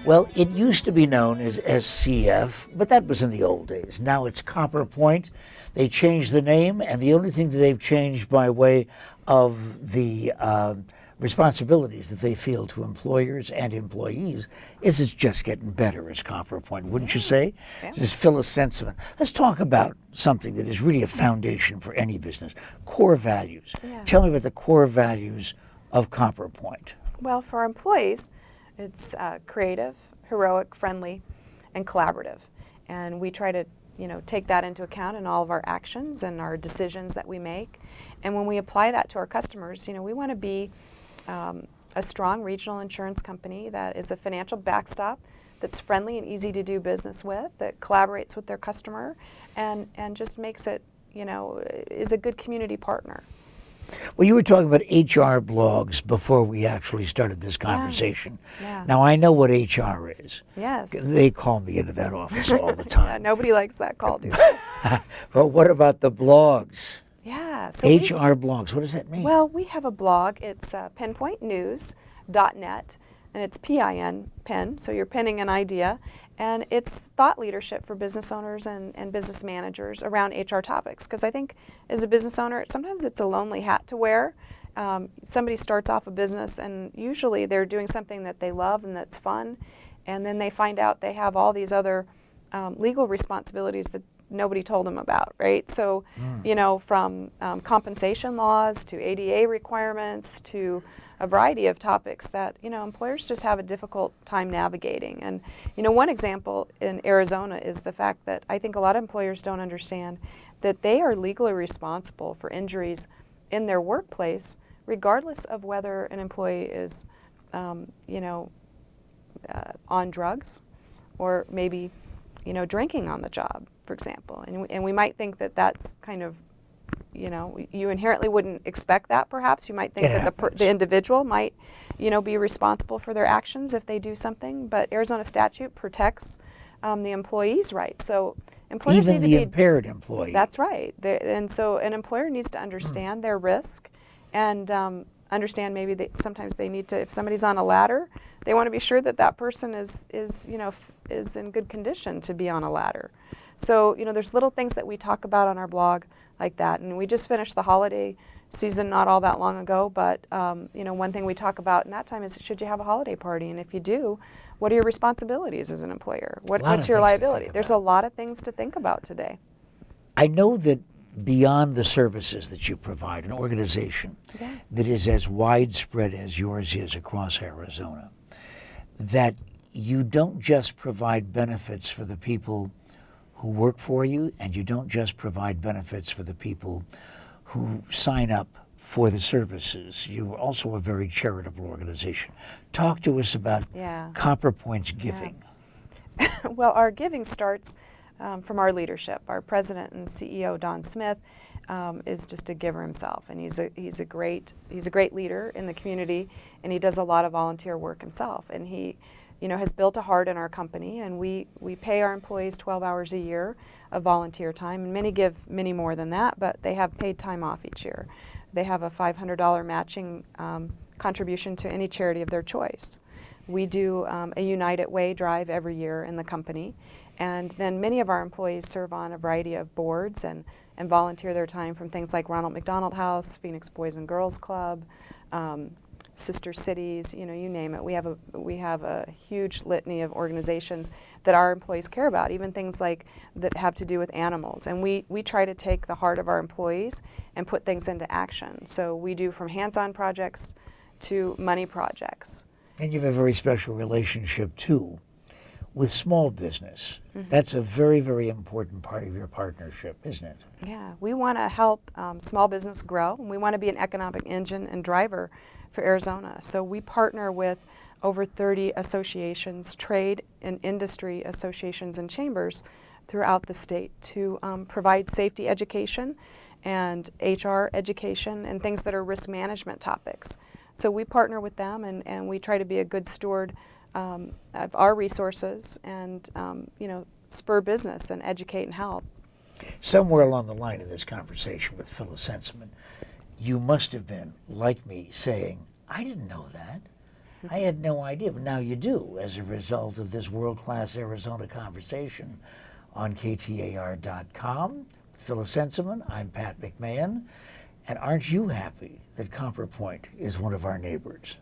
Well, it used to be known as SCF, but that was in the old days. Now it's CopperPoint. They changed the name, and the only thing that they've changed by way of the responsibilities that they feel to employers and employees is it's just getting better as CopperPoint, wouldn't you say? Yeah. This is Phyllis Senseman. Let's talk about something that is really a foundation for any business, core values. Yeah. Tell me about the core values of CopperPoint. Well, for our employees, it's creative, heroic, friendly, and collaborative. And we try to, take that into account in all of our actions and our decisions that we make. And when we apply that to our customers, we want to be a strong regional insurance company that is a financial backstop, that's friendly and easy to do business with, that collaborates with their customer, and just makes it, is a good community partner. Well, you were talking about HR blogs before we actually started this conversation. Yeah. Now, I know what HR is. Yes. They call me into that office all the time. Yeah, nobody likes that call, do they? But what about the blogs? Yeah. So HR blogs, what does that mean? Well, we have a blog. It's pinpointnews.net, and it's PIN, pen, so you're pinning an idea. And it's thought leadership for business owners and business managers around HR topics. Because I think as a business owner, sometimes it's a lonely hat to wear. Somebody starts off a business, and usually they're doing something that they love and that's fun. And then they find out they have all these other legal responsibilities that nobody told them about, right? So, from compensation laws to ADA requirements to a variety of topics that, employers just have a difficult time navigating. And, one example in Arizona is the fact that I think a lot of employers don't understand that they are legally responsible for injuries in their workplace, regardless of whether an employee is, on drugs or maybe, drinking on the job, for example. And we might think that that's kind of, you inherently wouldn't expect that, perhaps. You might think that the individual might, be responsible for their actions if they do something. But Arizona statute protects the employee's rights. So employers even need the to be impaired employee. That's right. And so an employer needs to understand their risk and understand maybe that sometimes they need to, if somebody's on a ladder, they want to be sure that that person is in good condition to be on a ladder. So, there's little things that we talk about on our blog like that. And we just finished the holiday season not all that long ago, but, one thing we talk about in that time is, should you have a holiday party? And if you do, what are your responsibilities as an employer? What's your liability? There's a lot of things to think about today. I know that beyond the services that you provide, an organization that is as widespread as yours is across Arizona, that you don't just provide benefits for the people who work for you, and you don't just provide benefits for the people who sign up for the services. You're also a very charitable organization. Talk to us about CopperPoint's giving. Yeah. Well, our giving starts from our leadership. Our president and CEO, Don Smith, is just a giver himself, and he's a great leader in the community, and he does a lot of volunteer work himself. And he has built a heart in our company, and we pay our employees 12 hours a year of volunteer time, and many give many more than that, but they have paid time off each year. They have a $500 matching contribution to any charity of their choice. We do a United Way drive every year in the company, and then many of our employees serve on a variety of boards and volunteer their time from things like Ronald McDonald House, Phoenix Boys and Girls Club, Sister Cities, you name it. We have a huge litany of organizations that our employees care about, even things like that have to do with animals. And we try to take the heart of our employees and put things into action. So we do from hands-on projects to money projects. And you have a very special relationship, too, with small business. That's a very, very important part of your partnership, isn't it? Yeah, we want to help small business grow, and we want to be an economic engine and driver for Arizona. So we partner with over 30 associations, trade and industry associations and chambers throughout the state to provide safety education and HR education and things that are risk management topics. So we partner with them, and we try to be a good steward of our resources and spur business and educate and help. Somewhere along the line of this conversation with Phyllis Senseman, you must have been, like me, saying, I didn't know that. I had no idea, but now you do as a result of this world-class Arizona conversation on KTAR.com. With Phyllis Senseman, I'm Pat McMahon. And aren't you happy that CopperPoint is one of our neighbors?